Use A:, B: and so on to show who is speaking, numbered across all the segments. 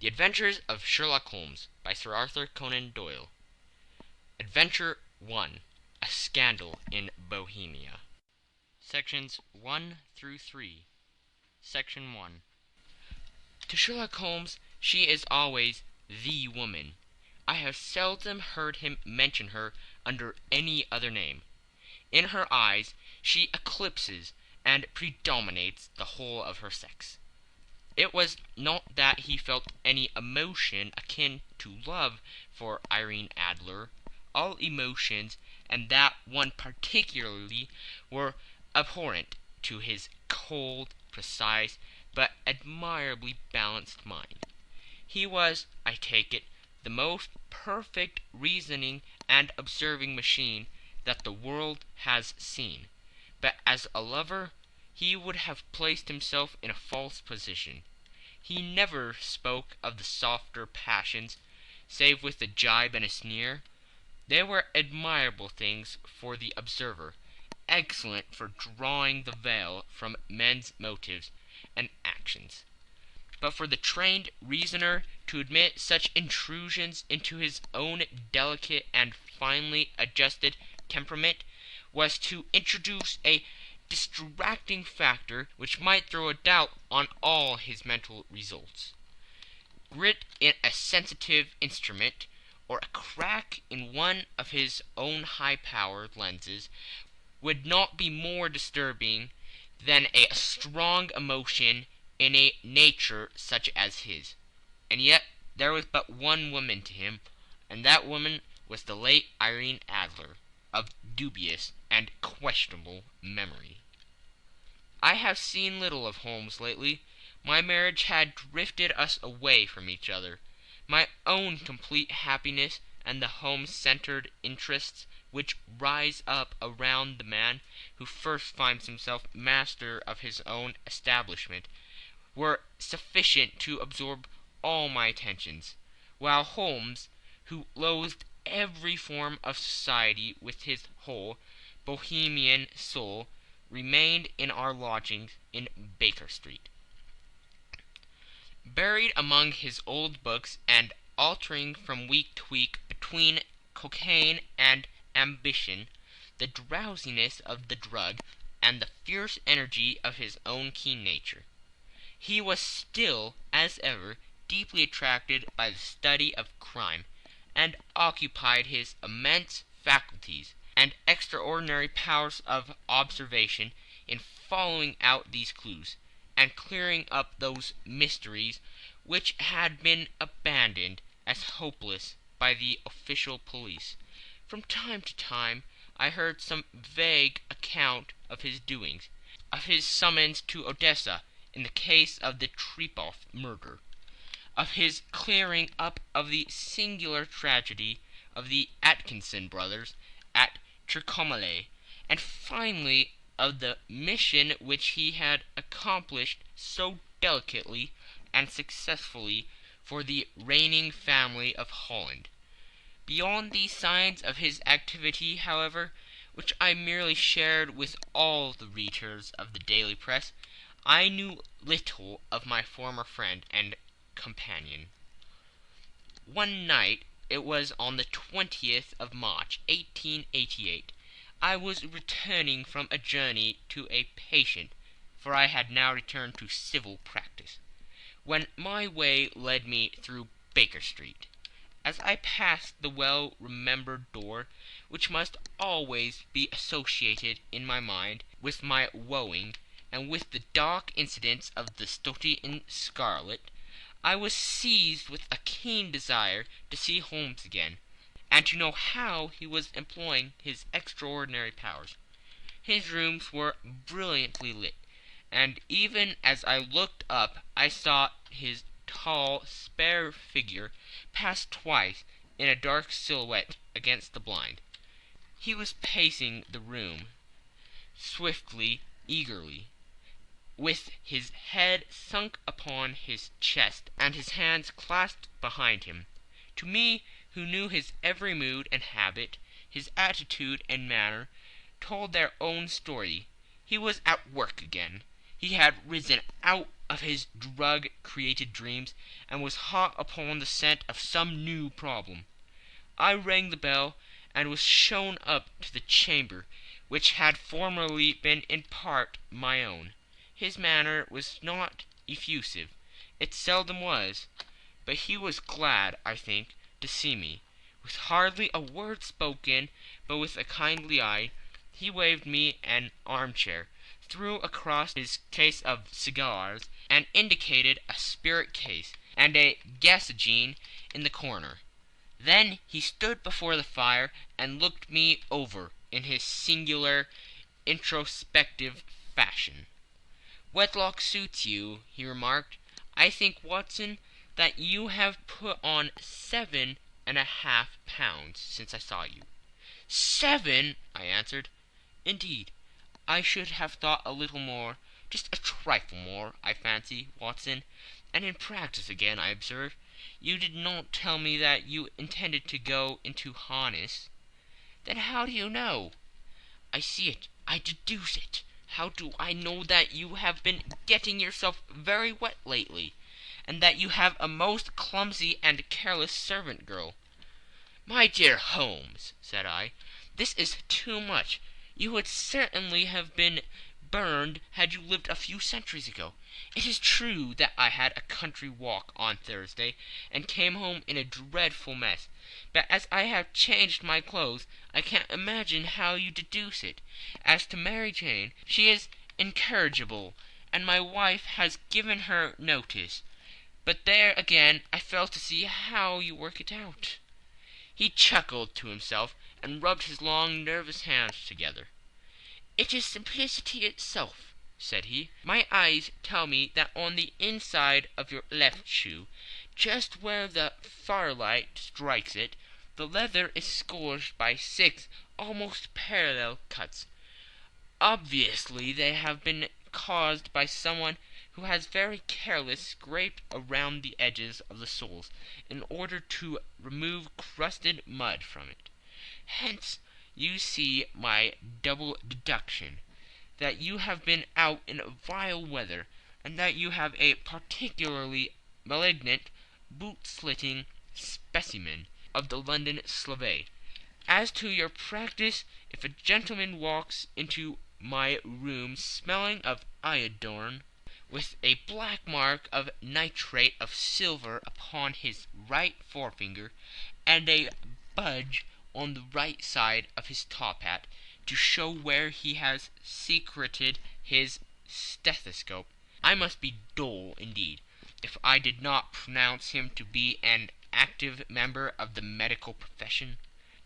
A: The Adventures of Sherlock Holmes by Sir Arthur Conan Doyle. Adventure 1. A Scandal in Bohemia. Sections 1 through 3. Section 1. To Sherlock Holmes she is always the woman. I have seldom heard him mention her under any other name. In her eyes she eclipses and predominates the whole of her sex. It was not that he felt any emotion akin to love for Irene Adler. All emotions, and that one particularly, were abhorrent to his cold, precise, but admirably balanced mind. He was, I take it, the most perfect reasoning and observing machine that the world has seen. But as a lover, he would have placed himself in a false position. He never spoke of the softer passions, save with a gibe and a sneer. They were admirable things for the observer, excellent for drawing the veil from men's motives and actions. But for the trained reasoner to admit such intrusions into his own delicate and finely adjusted temperament was to introduce a distracting factor which might throw a doubt on all his mental results. Grit in a sensitive instrument, or a crack in one of his own high-powered lenses, would not be more disturbing than a strong emotion in a nature such as his. And yet there was but one woman to him, and that woman was the late Irene Adler, of dubious and questionable memory. I have seen little of Holmes lately. My marriage had drifted us away from each other. My own complete happiness and the home-centered interests which rise up around the man who first finds himself master of his own establishment were sufficient to absorb all my attentions, while Holmes, who loathed every form of society with his whole Bohemian soul, remained in our lodgings in Baker Street. Buried among his old books and altering from week to week between cocaine and ambition, the drowsiness of the drug and the fierce energy of his own keen nature, he was still, as ever, deeply attracted by the study of crime, and occupied his immense faculties and extraordinary powers of observation in following out these clues, and clearing up those mysteries which had been abandoned as hopeless by the official police. From time to time I heard some vague account of his doings, of his summons to Odessa in the case of the Trepoff murder, of his clearing up of the singular tragedy of the Atkinson brothers at Trincomalee, and finally of the mission which he had accomplished so delicately and successfully for the reigning family of Holland. Beyond these signs of his activity, however, which I merely shared with all the readers of the daily press, I knew little of my former friend and companion. One night, it was on the 20th of March, 1888, I was returning from a journey to a patient, for I had now returned to civil practice, when my way led me through Baker Street. As I passed the well-remembered door, which must always be associated in my mind with my wooing, and with the dark incidents of the Stoty in Scarlet, I was seized with a keen desire to see Holmes again, and to know how he was employing his extraordinary powers. His rooms were brilliantly lit, and even as I looked up I saw his tall, spare figure pass twice in a dark silhouette against the blind. He was pacing the room, swiftly, eagerly, with his head sunk upon his chest and his hands clasped behind him. To me, who knew his every mood and habit, his attitude and manner, told their own story. He was at work again. He had risen out of his drug-created dreams, and was hot upon the scent of some new problem. I rang the bell, and was shown up to the chamber, which had formerly been in part my own. His manner was not effusive. It seldom was. But he was glad, I think, to see me. With hardly a word spoken, but with a kindly eye, he waved me an armchair, threw across his case of cigars, and indicated a spirit case and a gasogene in the corner. Then he stood before the fire and looked me over in his singular introspective fashion. "Wedlock suits you," he remarked. "I think, Watson, that you have put on 7.5 pounds since I saw you." "7!" I answered. "Indeed, I should have thought a little more, just a trifle more, I fancy, Watson. And in practice again, I observe. You did not tell me that you intended to go into harness." "Then how do you know?" "I see it. I deduce it. How do I know that you have been getting yourself very wet lately, and that you have a most clumsy and careless servant girl?" "My dear Holmes," said I, "this is too much. You would certainly have been burned had you lived a few centuries ago. It is true that I had a country walk on Thursday, and came home in a dreadful mess. But as I have changed my clothes, I can't imagine how you deduce it. As to Mary Jane, she is incorrigible, and my wife has given her notice. But there again I fail to see how you work it out." He chuckled to himself, and rubbed his long nervous hands together. "It is simplicity itself," said he. "My eyes tell me that on the inside of your left shoe, just where the firelight strikes it, the leather is scourged by 6 almost parallel cuts. Obviously they have been caused by someone who has very carelessly scraped around the edges of the soles in order to remove crusted mud from it. Hence you see my double deduction, that you have been out in vile weather, and that you have a particularly malignant boot-slitting specimen of the London Slave. As to your practice, if a gentleman walks into my room smelling of iodine, with a black mark of nitrate of silver upon his right forefinger, and a budge on the right side of his top hat, to show where he has secreted his stethoscope, I must be dull indeed if I did not pronounce him to be an active member of the medical profession."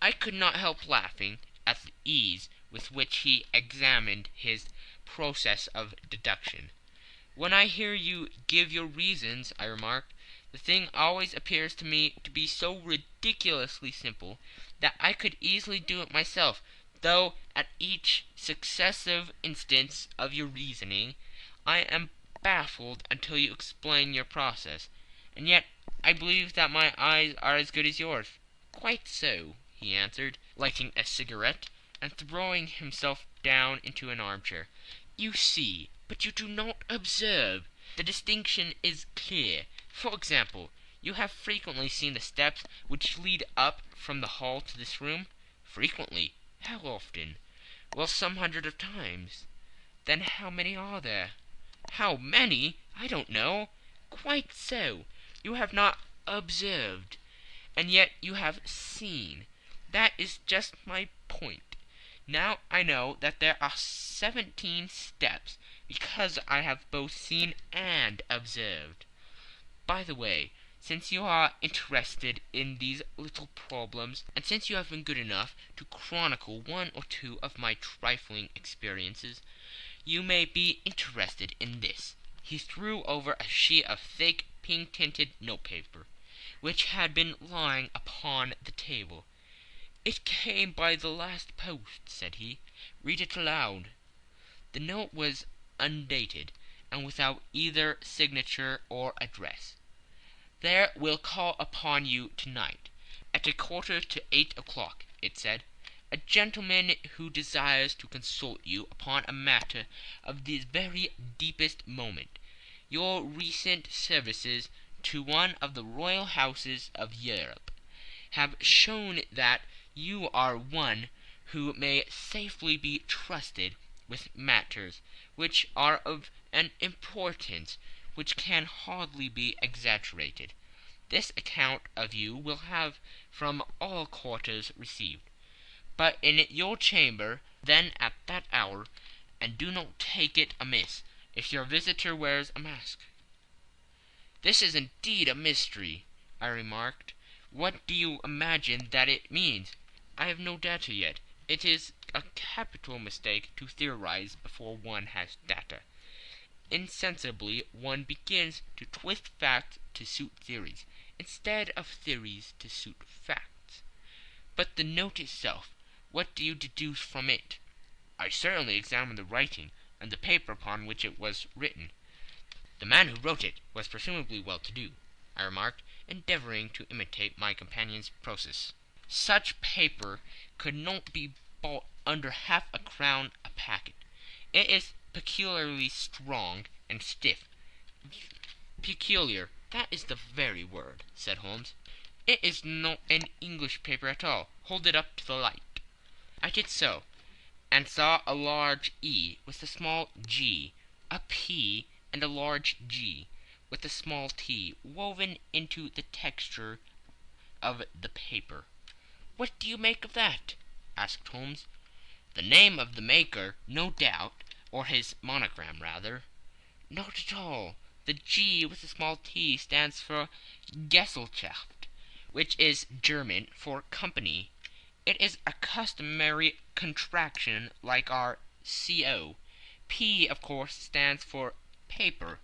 A: I could not help laughing at the ease with which he examined his process of deduction. "When I hear you give your reasons," I remarked, "the thing always appears to me to be so ridiculously simple that I could easily do it myself, though at each successive instance of your reasoning I am baffled until you explain your process. And yet I believe that my eyes are as good as yours." "Quite so," he answered, lighting a cigarette, and throwing himself down into an armchair. "You see, but you do not observe. The distinction is clear. For example, you have frequently seen the steps which lead up from the hall to this room?" "Frequently." "How often?" "Well, some hundreds of times." "Then how many are there?" "How many? I don't know." "Quite so. You have not observed, and yet you have seen. That is just my point. Now I know that there are 17 steps, because I have both seen and observed. By the way, since you are interested in these little problems, and since you have been good enough to chronicle one or two of my trifling experiences, you may be interested in this." He threw over a sheet of thick, pink-tinted notepaper, which had been lying upon the table. "It came by the last post," said he. "Read it aloud." The note was undated, and without either signature or address. "There will call upon you tonight, at 7:45, it said, "a gentleman who desires to consult you upon a matter of the very deepest moment. your recent services to one of the royal houses of Europe have shown that you are one who may safely be trusted with matters which are of an importance which can hardly be exaggerated. This account of you will have from all quarters received, but in your chamber then at that hour, and do not take it amiss if your visitor wears a mask." "This is indeed a mystery," I remarked. "What do you imagine that it means?" "I have no data yet. It is a capital mistake to theorize before one has data. Insensibly one begins to twist facts to suit theories, instead of theories to suit facts. But the note itself, what do you deduce from it?" "I certainly examined the writing, and the paper upon which it was written." "The man who wrote it was presumably well-to-do," I remarked, endeavoring to imitate my companion's process. "Such paper could not be bought under half-a-crown a packet. It is peculiarly strong and stiff." "Peculiar, that is the very word," said Holmes. "It is not an English paper at all. Hold it up to the light." I did so, and saw a large E with a small g, a P and a large G with a small t woven into the texture of the paper. "What do you make of that?" asked Holmes. "The name of the maker, no doubt, or his monogram, rather." "Not at all. The G with the small t stands for Gesellschaft, which is German for company. It is a customary contraction like our CO. P, of course, stands for paper.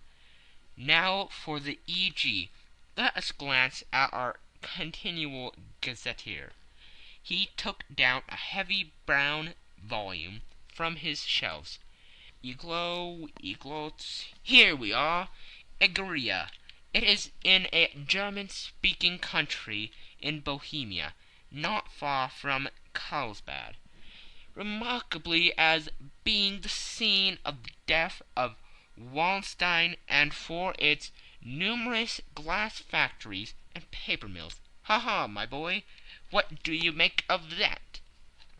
A: Now for the EG. Let us glance at our continual gazetteer." He took down a heavy brown volume from his shelves. Eglots. Here we are. Egeria. It is in a German-speaking country in Bohemia, not far from Carlsbad, remarkably as being the scene of the death of Wallenstein, and for its numerous glass factories and paper mills. Ha ha, my boy, what do you make of that?"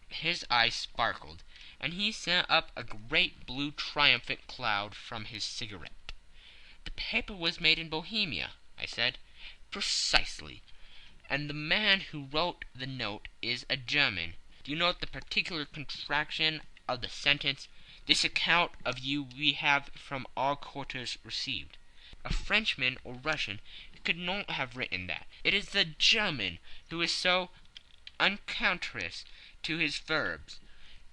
A: His eyes sparkled, and he sent up a great blue triumphant cloud from his cigarette. "The paper was made in Bohemia," I said. "Precisely. And the man who wrote the note is a German. Do you note the particular contraction of the sentence, 'This account of you we have from all quarters received'? A Frenchman or Russian could not have written that. It is the German who is so unctuous to his verbs.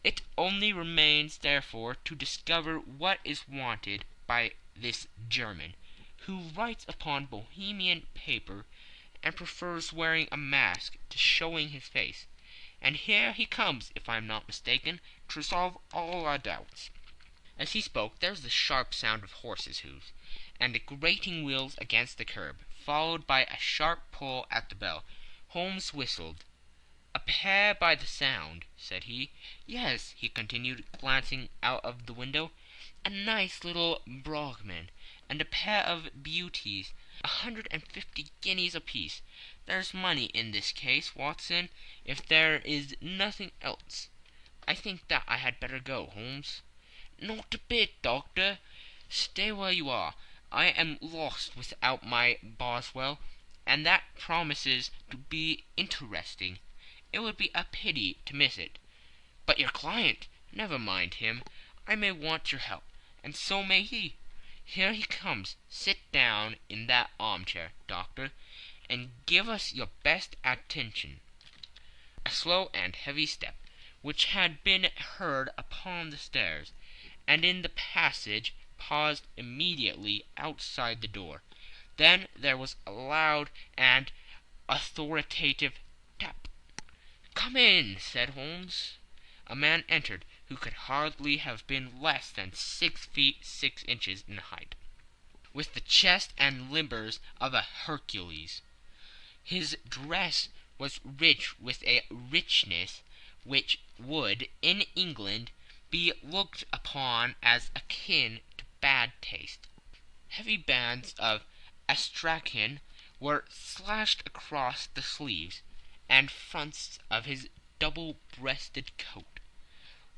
A: It only remains, therefore, to discover what is wanted by this German, who writes upon Bohemian paper and prefers wearing a mask to showing his face. And here he comes, if I am not mistaken, to resolve all our doubts." As he spoke there was the sharp sound of horses' hoofs, and the grating wheels against the curb, followed by a sharp pull at the bell. Holmes whistled. "A pair by the sound," said he. "Yes," he continued, glancing out of the window, "a nice little Brogman, and a pair of beauties, 150 guineas apiece. There's money in this case, Watson, if there is nothing else. I think that I had better go, Holmes." "Not a bit, Doctor. Stay where you are. I am lost without my Boswell, and that promises to be interesting. It would be a pity to miss it. But your client, never mind him. I may want your help, and so may he. Here he comes. Sit down in that armchair, Doctor, and give us your best attention." A slow and heavy step, which had been heard upon the stairs and in the passage, paused immediately outside the door. Then there was a loud and authoritative tap. "Come in," said Holmes. A man entered who could hardly have been less than 6 feet 6 inches in height, with the chest and limbers of a Hercules. His dress was rich with a richness which would, in England, be looked upon as akin to bad taste. Heavy bands of astrakhan were slashed across the sleeves and fronts of his double-breasted coat,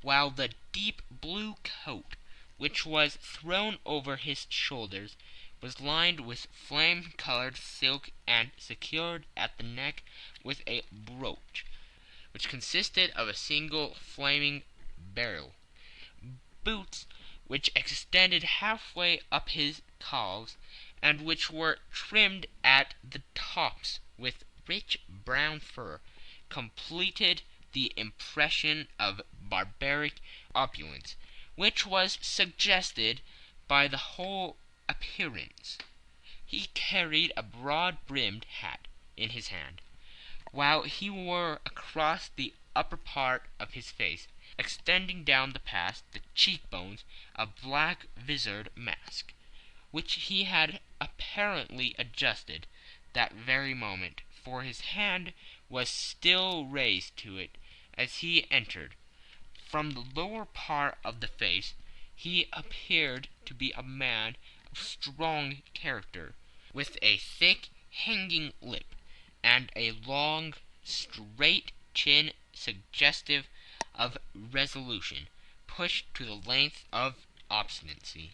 A: while the deep blue coat, which was thrown over his shoulders, was lined with flame-colored silk and secured at the neck with a brooch, which consisted of a single flaming beryl. Boots which extended halfway up his calves, and which were trimmed at the tops with rich brown fur, completed the impression of barbaric opulence which was suggested by the whole appearance. He carried a broad-brimmed hat in his hand, while he wore across the upper part of his face, extending down past the cheekbones, a black visored mask, which he had apparently adjusted that very moment, for his hand was still raised to it as he entered. From the lower part of the face he appeared to be a man of strong character, with a thick hanging lip, and a long, straight chin suggestive of resolution, pushed to the length of obstinacy.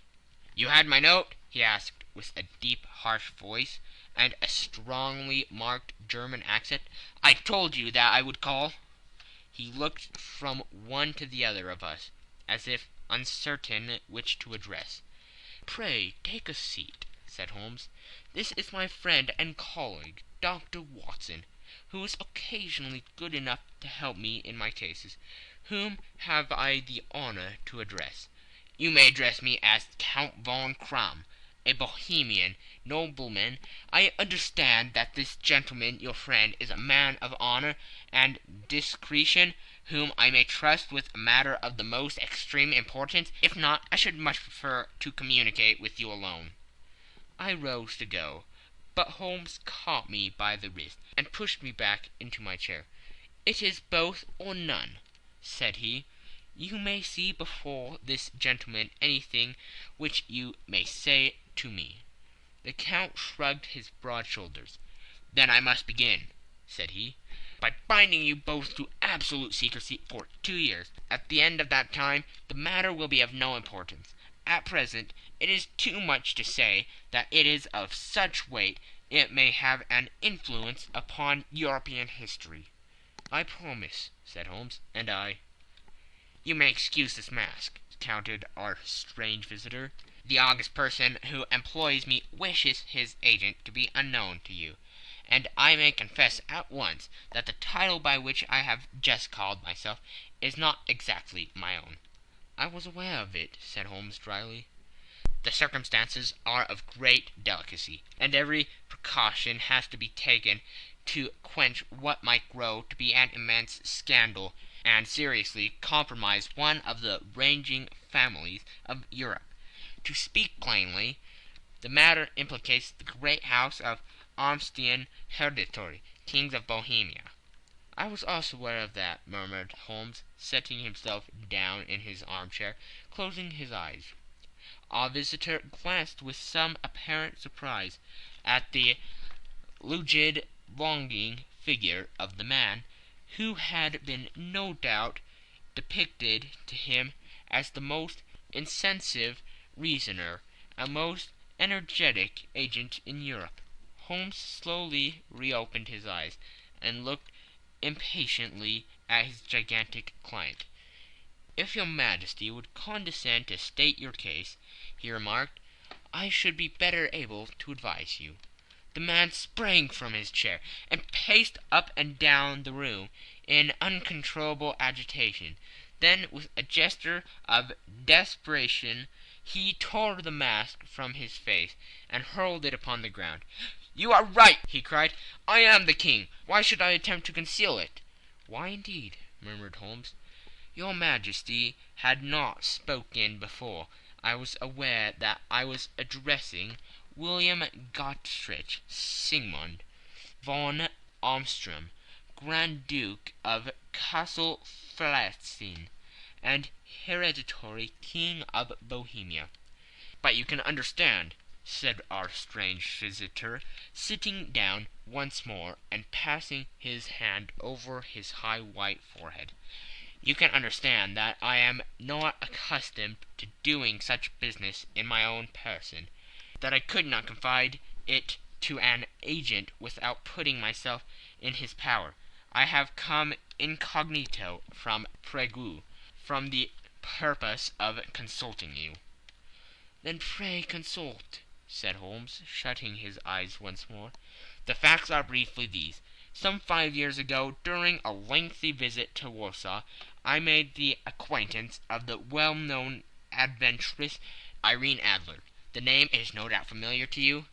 A: "You had my note?" he asked, with a deep, harsh voice, and a strongly marked German accent. "I told you that I would call." He looked from one to the other of us, as if uncertain which to address. "Pray take a seat," said Holmes. "This is my friend and colleague, Dr. Watson, who is occasionally good enough to help me in my cases. Whom have I the honor to address?" "You may address me as Count von Kramm, a Bohemian nobleman. I understand that this gentleman, your friend, is a man of honor and discretion, whom I may trust with a matter of the most extreme importance. If not, I should much prefer to communicate with you alone." I rose to go, but Holmes caught me by the wrist and pushed me back into my chair. "It is both or none," said he. "You may see before this gentleman anything which you may say to me." The Count shrugged his broad shoulders. "Then I must begin," said he, "by binding you both to absolute secrecy for 2 years. At the end of that time the matter will be of no importance. At present it is too much to say that it is of such weight it may have an influence upon European history." "I promise," said Holmes. "And I." "You may excuse this mask," countered our strange visitor. "The august person who employs me wishes his agent to be unknown to you, and I may confess at once that the title by which I have just called myself is not exactly my own." "I was aware of it," said Holmes dryly. "The circumstances are of great delicacy, and every precaution has to be taken to quench what might grow to be an immense scandal and seriously compromise one of the reigning families of Europe. To speak plainly, the matter implicates the great house of Austrian hereditary kings of Bohemia." "I was also aware of that," murmured Holmes, settling himself down in his armchair, closing his eyes. Our visitor glanced with some apparent surprise at the rigid, longing figure of the man, who had been no doubt depicted to him as the most incisive reasoner and most energetic agent in Europe. Holmes slowly reopened his eyes and looked impatiently at his gigantic client. "If your Majesty would condescend to state your case," he remarked, "I should be better able to advise you." The man sprang from his chair and paced up and down the room in uncontrollable agitation. Then, with a gesture of desperation, he tore the mask from his face and hurled it upon the ground. "You are right!" he cried. "I am the king. Why should I attempt to conceal it?" "Why, indeed?" murmured Holmes. "Your Majesty had not spoken before. I was aware that I was addressing William Gottrich Sigmund von Armstrong, Grand Duke of Castle Flatzin, and hereditary King of Bohemia." "But you can understand," said our strange visitor, sitting down once more and passing his hand over his high white forehead. "You can understand that I am not accustomed to doing such business in my own person, that I could not confide it to an agent without putting myself in his power. I have come incognito from Prague, from the purpose of consulting you." "Then pray consult," said Holmes, shutting his eyes once more. "The facts are briefly these. Some 5 years ago, during a lengthy visit to Warsaw, I made the acquaintance of the well-known adventuress Irene Adler. The name is no doubt familiar to you?"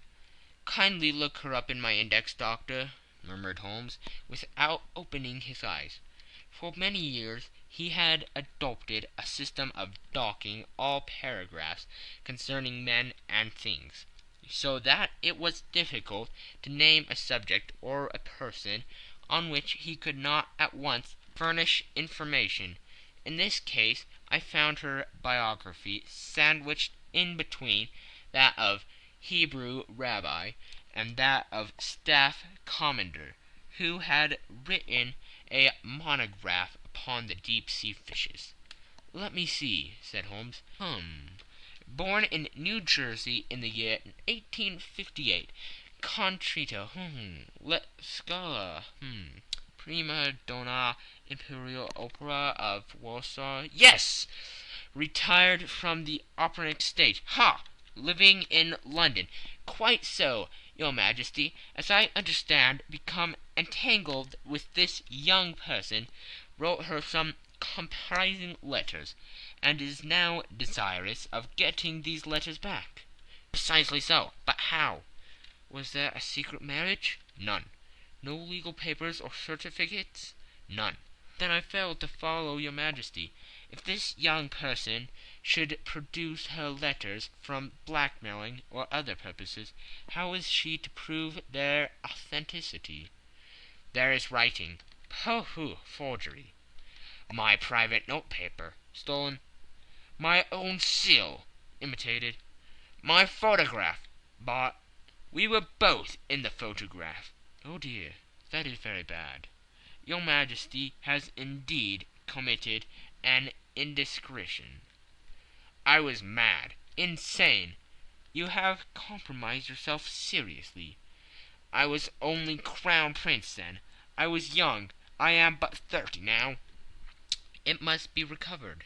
A: "Kindly look her up in my index, doctor," murmured Holmes, without opening his eyes. For many years he had adopted a system of docking all paragraphs concerning men and things, so that it was difficult to name a subject or a person on which he could not at once furnish information. In this case I found her biography sandwiched in between that of Hebrew rabbi and that of staff commander, who had written a monograph upon the deep-sea fishes. "Let me see," said Holmes. Born in New Jersey in the year 1858. Contrito. Let Scala. Prima donna Imperial Opera of Warsaw. Yes! Retired from the operatic stage. Ha! Living in London. Quite so, your Majesty. As I understand, become entangled with this young person, wrote her some compromising letters, and is now desirous of getting these letters back." "Precisely so. But how?" "Was there a secret marriage?" "None." "No legal papers or certificates?" "None." "Then I fail to follow your Majesty. If this young person should produce her letters from blackmailing or other purposes, how is she to prove their authenticity?" "There is writing." "Pooh! Forgery." "My private notepaper." "Stolen." "My own seal." "Imitated." "My photograph." "Bought." "We were both in the photograph." "Oh dear, that is very bad. Your Majesty has indeed committed an indiscretion." "I was mad, insane." "You have compromised yourself seriously." "I was only Crown Prince then. I was young. I am but 30 now." "It must be recovered."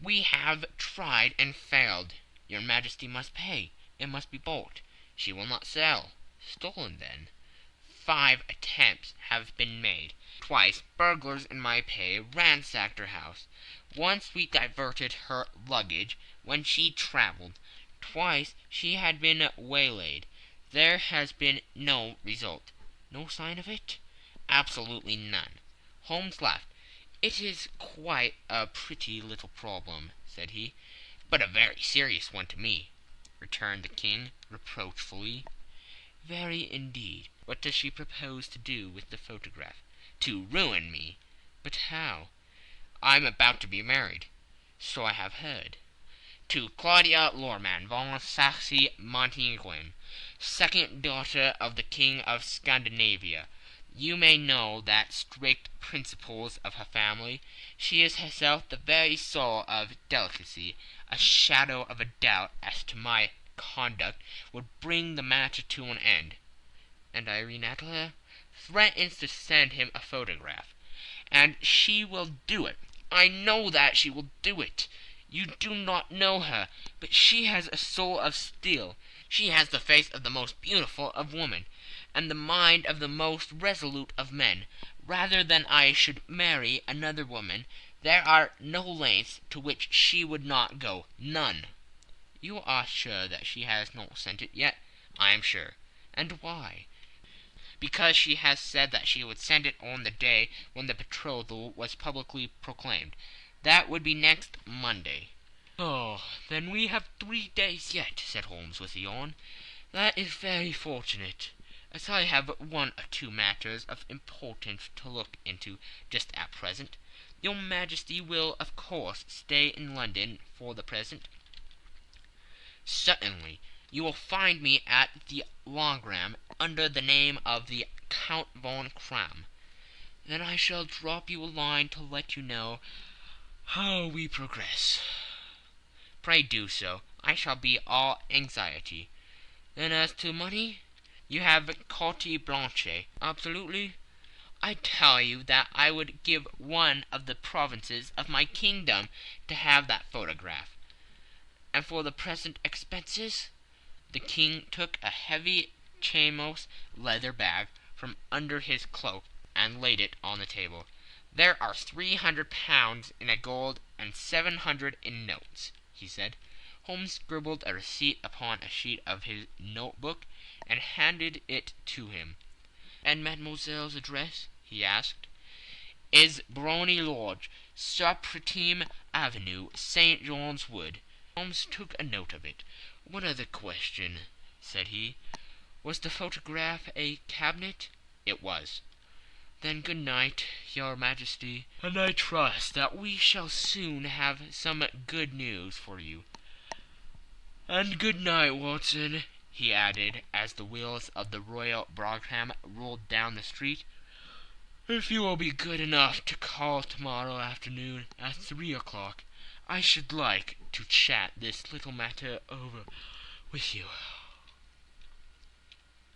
A: "We have tried and failed." "Your Majesty must pay. It must be bought." "She will not sell." "Stolen, then." 5 attempts have been made. Twice burglars in my pay ransacked her house. Once we diverted her luggage when she travelled. Twice she had been waylaid. There has been no result." "No sign of it?" "Absolutely none." Holmes laughed. "It is quite a pretty little problem," said he. "But a very serious one to me," returned the King, reproachfully. "Very indeed. What does she propose to do with the photograph?" "To ruin me." "But how?" "I'm about to be married." "So I have heard." "To Claudia Lorman von Saxe-Montenegrin, second daughter of the King of Scandinavia. You may know the strict principles of her family. She is herself the very soul of delicacy. A shadow of a doubt as to my conduct would bring the matter to an end." "And Irene Adler?" "Threatens to send him a photograph." "And she will do it. I know that she will do it. You do not know her, but she has a soul of steel. She has the face of the most beautiful of women, and the mind of the most resolute of men. Rather than I should marry another woman, there are no lengths to which she would not go. None." "You are sure that she has not sent it yet?" "I am sure." "And why?" "Because she has said that she would send it on the day when the betrothal was publicly proclaimed. That would be next Monday." "Oh, then we have 3 days yet," said Holmes with a yawn. "That is very fortunate, as I have 1 or 2 matters of importance to look into just at present. Your Majesty will, of course, stay in London for the present?" "Certainly. You will find me at the Logram under the name of the Count von Kram. Then I shall drop you a line to let you know how we progress. Pray do so. I shall be all anxiety. Then as to money, you have carte blanche. Absolutely. I tell you that I would give one of the provinces of my kingdom to have that photograph. And for the present expenses, the king took a heavy chamois leather bag from under his cloak and laid it on the table. There are 300 pounds in gold and 700 in notes, he said. Holmes scribbled a receipt upon a sheet of his notebook and handed it to him. And mademoiselle's address, he asked, is Brony Lodge, Supretime Avenue, St. John's Wood. Holmes took a note of it. One other question, said he. Was the photograph a cabinet? It was. Then good night, your majesty, and I trust that we shall soon have some good news for you. And good night, Watson, he added, as the wheels of the Royal Brougham rolled down the street. If you will be good enough to call tomorrow afternoon at 3 o'clock, I should like to chat this little matter over with you.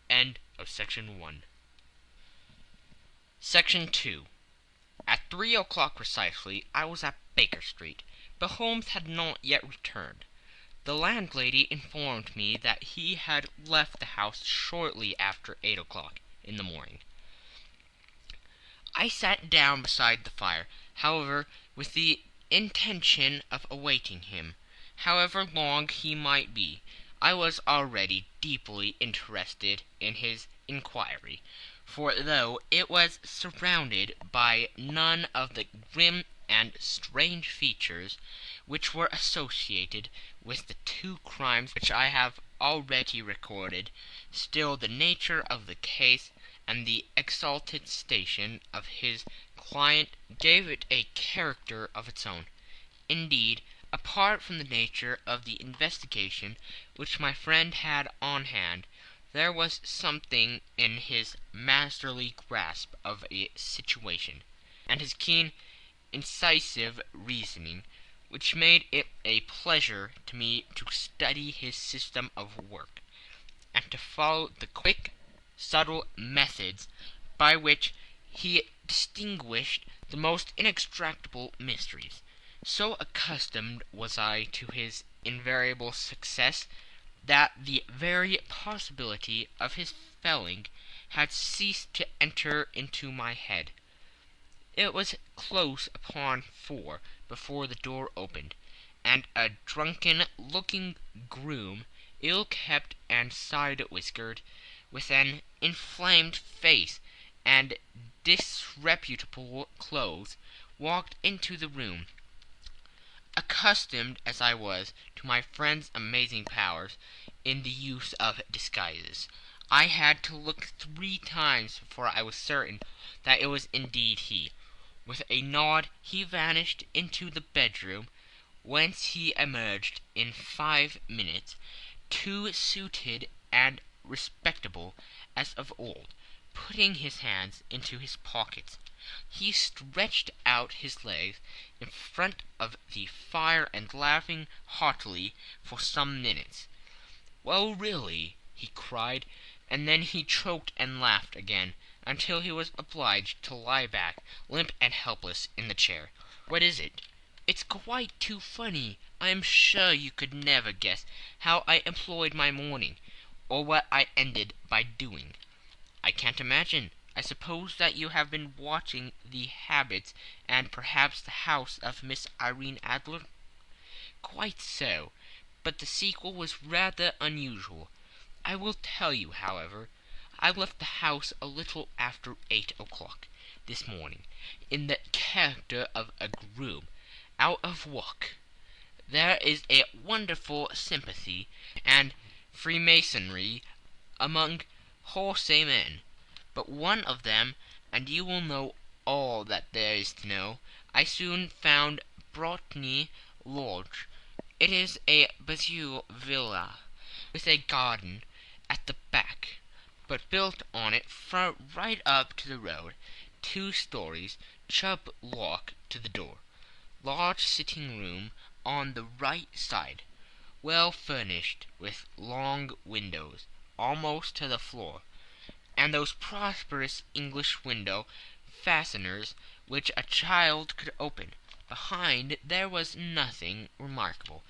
A: End of Section 1. Section 2. At 3 o'clock precisely, I was at Baker Street, but Holmes had not yet returned. The landlady informed me that he had left the house shortly after 8 o'clock in the morning. I sat down beside the fire, however, with the intention of awaiting him. However long he might be, I was already deeply interested in his inquiry, for though it was surrounded by none of the grim and strange features which were associated with the two crimes which I have already recorded, still the nature of the case and the exalted station of his client gave it a character of its own. Indeed, apart from the nature of the investigation which my friend had on hand, there was something in his masterly grasp of a situation, and his keen, incisive reasoning, which made it a pleasure to me to study his system of work, and to follow the quick, subtle methods by which he distinguished the most inextricable mysteries. So accustomed was I to his invariable success that the very possibility of his failing had ceased to enter into my head. It was close upon 4 before the door opened, and a drunken-looking groom, ill-kept and side-whiskered, with an inflamed face and disreputable clothes, walked into the room. Accustomed as I was to my friend's amazing powers in the use of disguises, I had to look 3 times before I was certain that it was indeed he. With a nod he vanished into the bedroom, whence he emerged in 5 minutes, too suited and respectable as of old, putting his hands into his pockets. He stretched out his legs in front of the fire and laughing heartily for some minutes. "Well, really," he cried, and then he choked and laughed again, until he was obliged to lie back, limp and helpless, in the chair. "What is it?" "It's quite too funny. I am sure you could never guess how I employed my morning, or what I ended by doing." "I can't imagine. I suppose that you have been watching the habits and perhaps the house of Miss Irene Adler?" "Quite so, but the sequel was rather unusual. I will tell you, however. I left the house a little after 8 o'clock this morning, in the character of a groom, out of work. There is a wonderful sympathy and freemasonry among wholesale men. But one of them, and you will know all that there is to know, I soon found Brotny Lodge. It is a Bazille villa, with a garden at the back, but built on it right up to the road, 2 stories, Chubb lock to the door, large sitting room on the right side, well furnished with long windows almost to the floor, and those prosperous English window fasteners which a child could open. Behind there was nothing remarkable,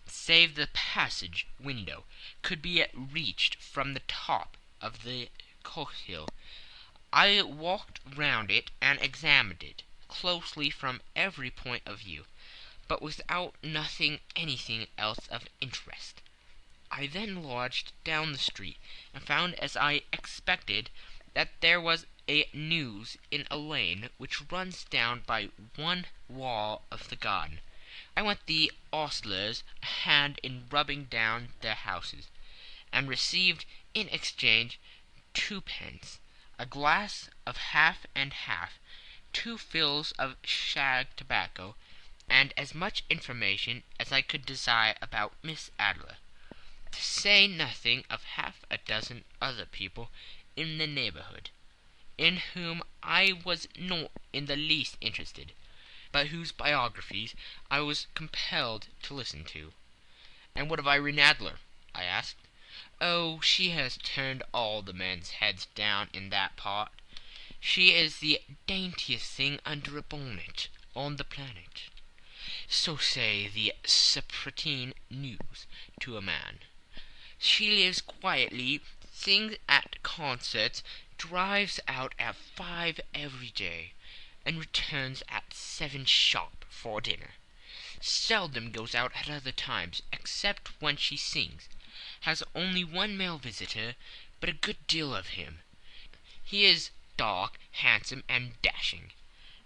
A: save the passage window could be reached from the top of the coach-hill. I walked round it and examined it closely from every point of view, but without noting anything else of interest. I then lodged down the street, and found, as I expected, that there was a news in a lane which runs down by one wall of the garden. I lent the ostlers a hand in rubbing down their houses, and received in exchange 2 pence, a glass of half and half, 2 fills of shag tobacco, and as much information as I could desire about Miss Adler, to say nothing of half a dozen other people in the neighborhood, in whom I was not in the least interested, but whose biographies I was compelled to listen to. "And what of Irene Adler?" I asked. "Oh, she has turned all the men's heads down in that part. She is the daintiest thing under a bonnet on the planet. So say the Serpentine News to a man. She lives quietly, sings at concerts, drives out at 5 every day, and returns at 7 sharp for dinner. Seldom goes out at other times, except when she sings. Has only 1 male visitor, but a good deal of him. He is dark, handsome, and dashing.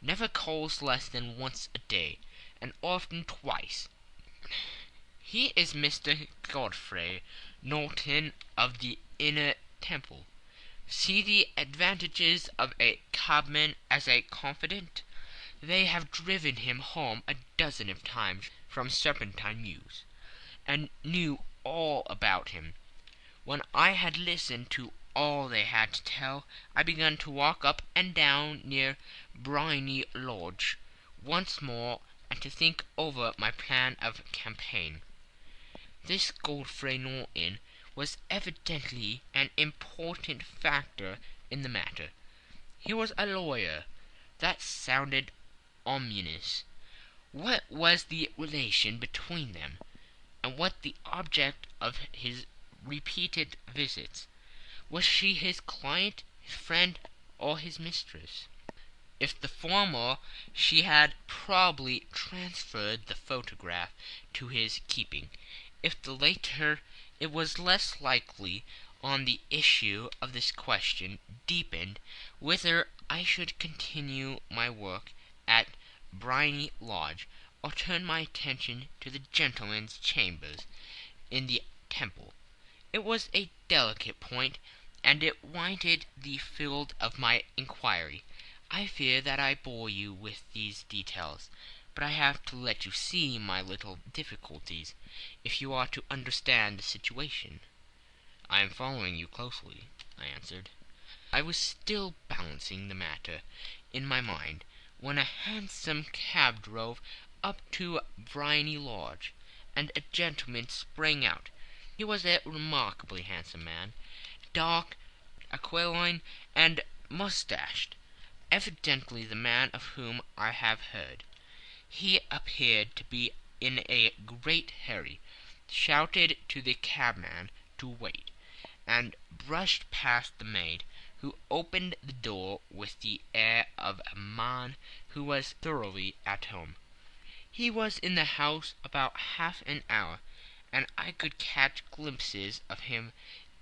A: Never calls less than once a day, and often twice. He is Mr. Godfrey Norton of the Inner Temple. See the advantages of a cabman as a confidant. They have driven him home a dozen of times from Serpentine Mews, and knew all about him. When I had listened to all they had to tell, I began to walk up and down near Briony Lodge once more, and to think over my plan of campaign. This Godfrey Norton was evidently an important factor in the matter. He was a lawyer. That sounded ominous. What was the relation between them, and what the object of his repeated visits? Was she his client, his friend, or his mistress? If the former, she had probably transferred the photograph to his keeping. If the latter, it was less likely on the issue of this question deepened whether I should continue my work at Briony Lodge, or turn my attention to the gentlemen's chambers in the Temple. It was a delicate point, and it wanted the field of my inquiry. I fear that I bore you with these details, but I have to let you see my little difficulties, if you are to understand the situation. "I am following you closely," I answered. I was still balancing the matter in my mind, when a hansom cab drove up to Briony Lodge, and a gentleman sprang out. He was a remarkably handsome man, dark, aquiline, and moustached, evidently the man of whom I have heard. He appeared to be in a great hurry, shouted to the cabman to wait, and brushed past the maid, who opened the door with the air of a man who was thoroughly at home. He was in the house about half an hour, and I could catch glimpses of him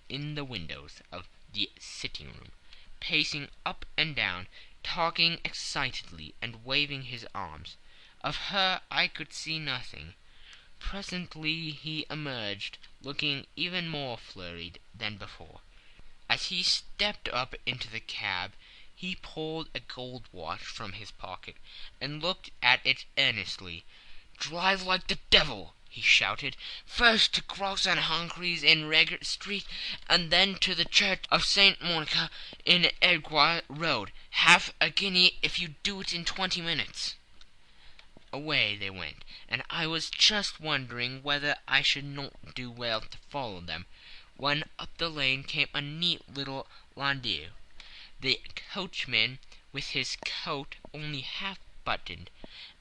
A: in the windows of the sitting-room, pacing up and down, talking excitedly, and waving his arms. Of her I could see nothing. Presently he emerged, looking even more flurried than before. As he stepped up into the cab, he pulled a gold watch from his pocket, and looked at it earnestly. "Drive like the devil!" he shouted. "First to Gross and Humphrey's in Regent Street, and then to the Church of St. Monica in Edgware Road. Half a guinea if you do it in 20 minutes." Away they went, and I was just wondering whether I should not do well to follow them, when up the lane came a neat little landau, the coachman with his coat only half buttoned,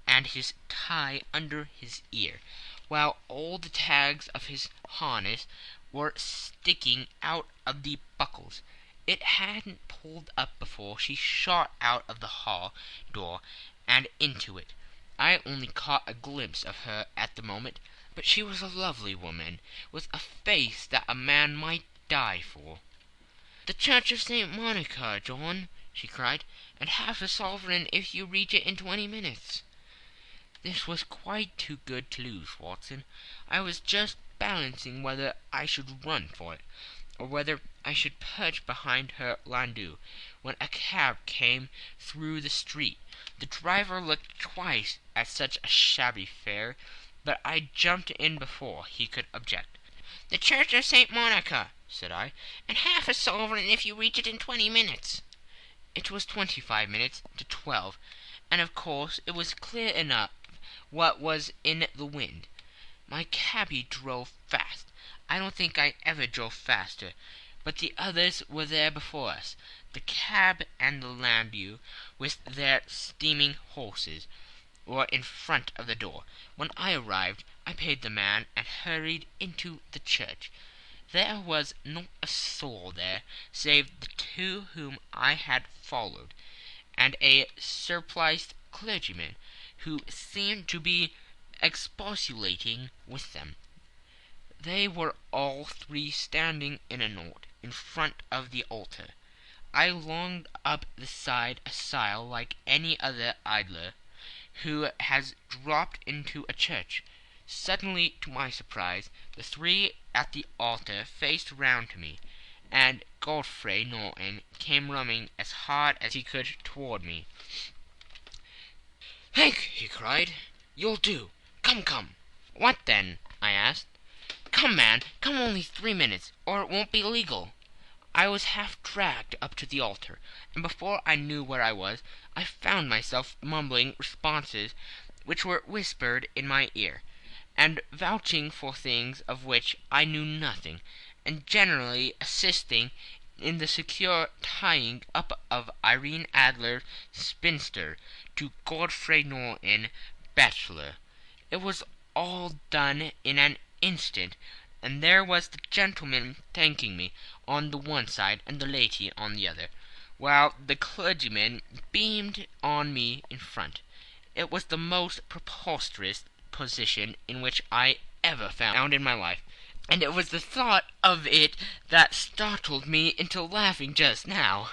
A: and his tie under his ear, while all the tags of his harness were sticking out of the buckles. It hadn't pulled up before she shot out of the hall door and into it. I only caught a glimpse of her at the moment, but she was a lovely woman, with a face that a man might die for. "The Church of St. Monica, John," she cried, "and half a sovereign if you reach it in 20 minutes." This was quite too good to lose, Watson. I was just balancing whether I should run for it, or whether I should perch behind her landau, when a cab came through the street. The driver looked twice at such a shabby fare, but I jumped in before he could object. "The Church of St. Monica," said I, "and half a sovereign if you reach it in 20 minutes." It was 25 minutes to 12, and of course it was clear enough what was in the wind. My cabby drove fast. I don't think I ever drove faster, but the others were there before us, the cab and the landau, with their steaming horses, were in front of the door. When I arrived, I paid the man and hurried into the church. There was not a soul there save the two whom I had followed, and a surpliced clergyman who seemed to be expostulating with them. They were all three standing in a knot in front of the altar. I longed up the side aisle like any other idler who has dropped into a church. Suddenly, to my surprise, the three at the altar faced round to me, and Godfrey Norton came running as hard as he could toward me. "Hank," he cried, "you'll do. Come, come." "What then?" I asked. "Come, man, come only 3 minutes, or it won't be legal." I was half dragged up to the altar, and before I knew where I was, I found myself mumbling responses which were whispered in my ear, and vouching for things of which I knew nothing, and generally assisting in the secure tying up of Irene Adler, spinster, to Godfrey Norton, bachelor. It was all done in an instant, and there was the gentleman thanking me on the one side and the lady on the other, while the clergyman beamed on me in front. It was the most preposterous position in which I ever found in my life, and it was the thought of it that startled me into laughing just now.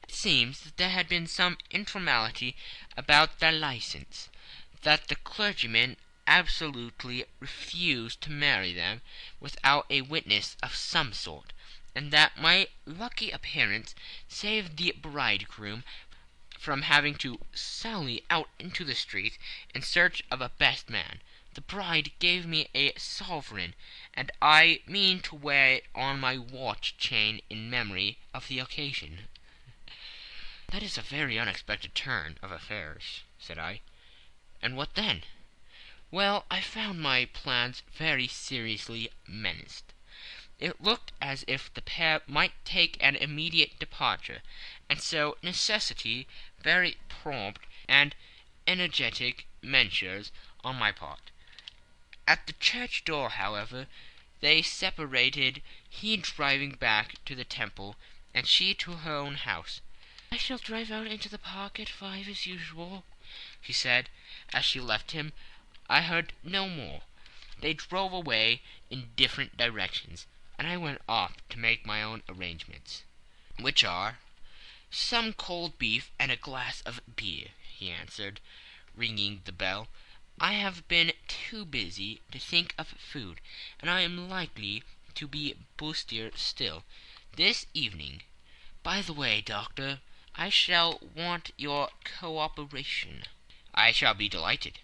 A: It seems that there had been some informality about their license, that the clergyman absolutely refused to marry them without a witness of some sort, and that my lucky appearance saved the bridegroom from having to sally out into the street in search of a best man. The bride gave me a sovereign, and I mean to wear it on my watch chain in memory of the occasion. "That is a very unexpected turn of affairs," said I. "And what then?" "Well, I found my plans very seriously menaced. It looked as if the pair might take an immediate departure, and so necessity very prompt and energetic measures on my part. At the church door, however, they separated, he driving back to the Temple, and she to her own house. "I shall drive out into the park at 5 as usual," she said, as she left him. I heard no more. They drove away in different directions, and I went off to make my own arrangements. "Which are?" "Some cold beef and a glass of beer," he answered, ringing the bell. "I have been too busy to think of food, and I am likely to be bustier still this evening. By the way, Doctor, I shall want your cooperation." "I shall be delighted."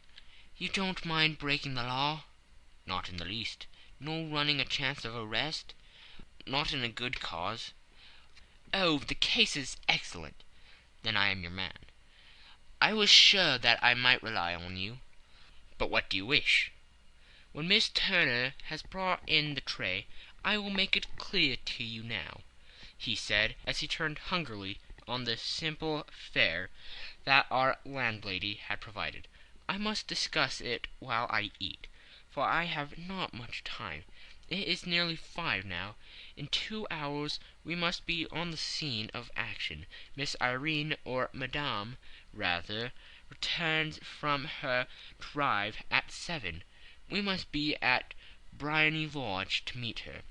A: "You don't mind breaking the law?" Not in the least. Nor running a chance of arrest? Not in a good cause? Oh, the case is excellent. Then I am your man. I was sure that I might rely on you. But what do you wish? When Miss Turner has brought in the tray, I will make it clear to you now," he said, as he turned hungrily on the simple fare that our landlady had provided. "I must discuss it while I eat, for I have not much time. It is nearly 5 now. In 2 hours we must be on the scene of action. Miss Irene, or Madame, rather, returns from her drive at 7. We must be at Briony Lodge to meet her."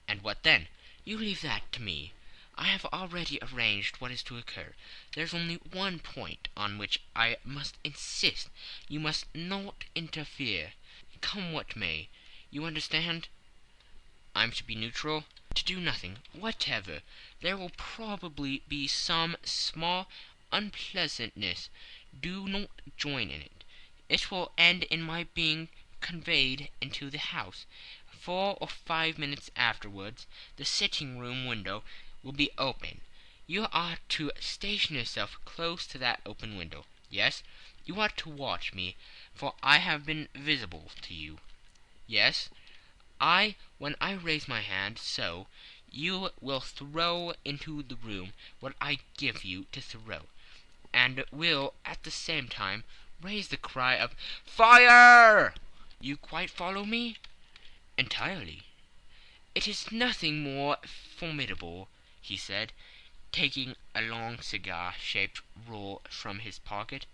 A: "And what then?" "You leave that to me. I have already arranged what is to occur. There's only one point on which I must insist. You must not interfere, come what may. You understand?" "I'm to be neutral?" "To do nothing whatever. There will probably be some small unpleasantness. Do not join in it. It will end in my being conveyed into the house. 4 or 5 minutes afterwards the sitting-room window will be open. You are to station yourself close to that open window. Yes, you are to watch me, for I have been visible to you. Yes, when I raise my hand, so, you will throw into the room what I give you to throw, and will at the same time raise the cry of 'Fire!' You quite follow me?" "Entirely." "It is nothing more formidable," he said, taking a long cigar-shaped roll from his pocket.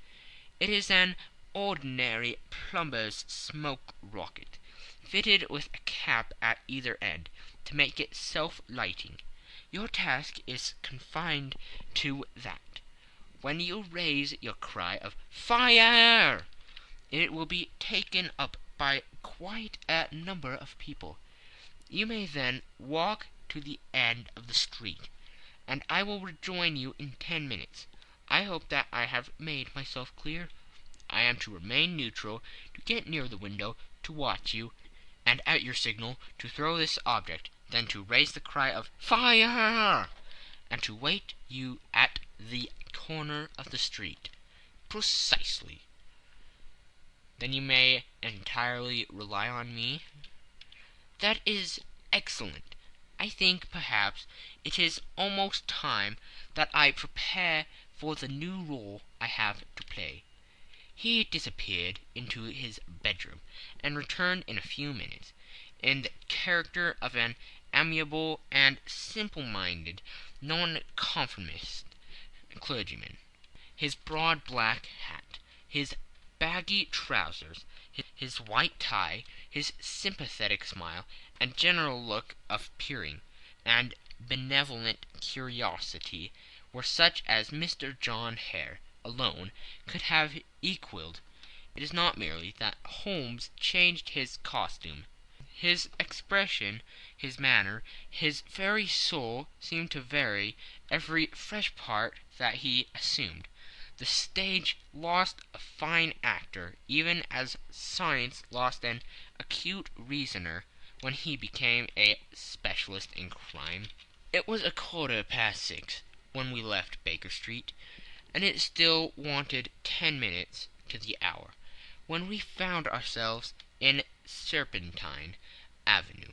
A: "It is an ordinary plumber's smoke rocket, fitted with a cap at either end, to make it self-lighting. Your task is confined to that. When you raise your cry of 'Fire!' it will be taken up by quite a number of people. You may then walk to the end of the street, and I will rejoin you in 10 minutes. I hope that I have made myself clear. I am to remain neutral, to get near the window, to watch you, and at your signal to throw this object, then to raise the cry of 'Fire!' and to wait you at the corner of the street." "Precisely." "Then you may entirely rely on me?" "That is excellent. I think, perhaps, it is almost time that I prepare for the new role I have to play." He disappeared into his bedroom, and returned in a few minutes, in the character of an amiable and simple-minded nonconformist clergyman. His broad black hat, his baggy trousers, his white tie, his sympathetic smile, and general look of peering and benevolent curiosity were such as Mr. John Hare alone could have equalled. It is not merely that Holmes changed his costume. His expression, his manner, his very soul seemed to vary every fresh part that he assumed. The stage lost a fine actor, even as science lost an acute reasoner when he became a specialist in crime. It was 6:15 when we left Baker Street, and it still wanted 10 minutes to the hour, when we found ourselves in Serpentine Avenue.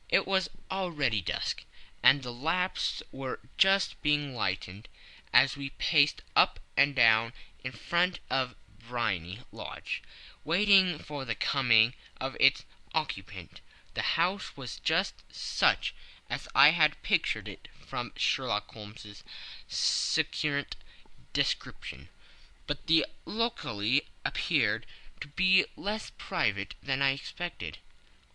A: It was already dusk, and the lamps were just being lighted as we paced up and down in front of Briony Lodge, waiting for the coming of its occupant. The house was just such as I had pictured it from Sherlock Holmes's succinct description, but the locality appeared to be less private than I expected.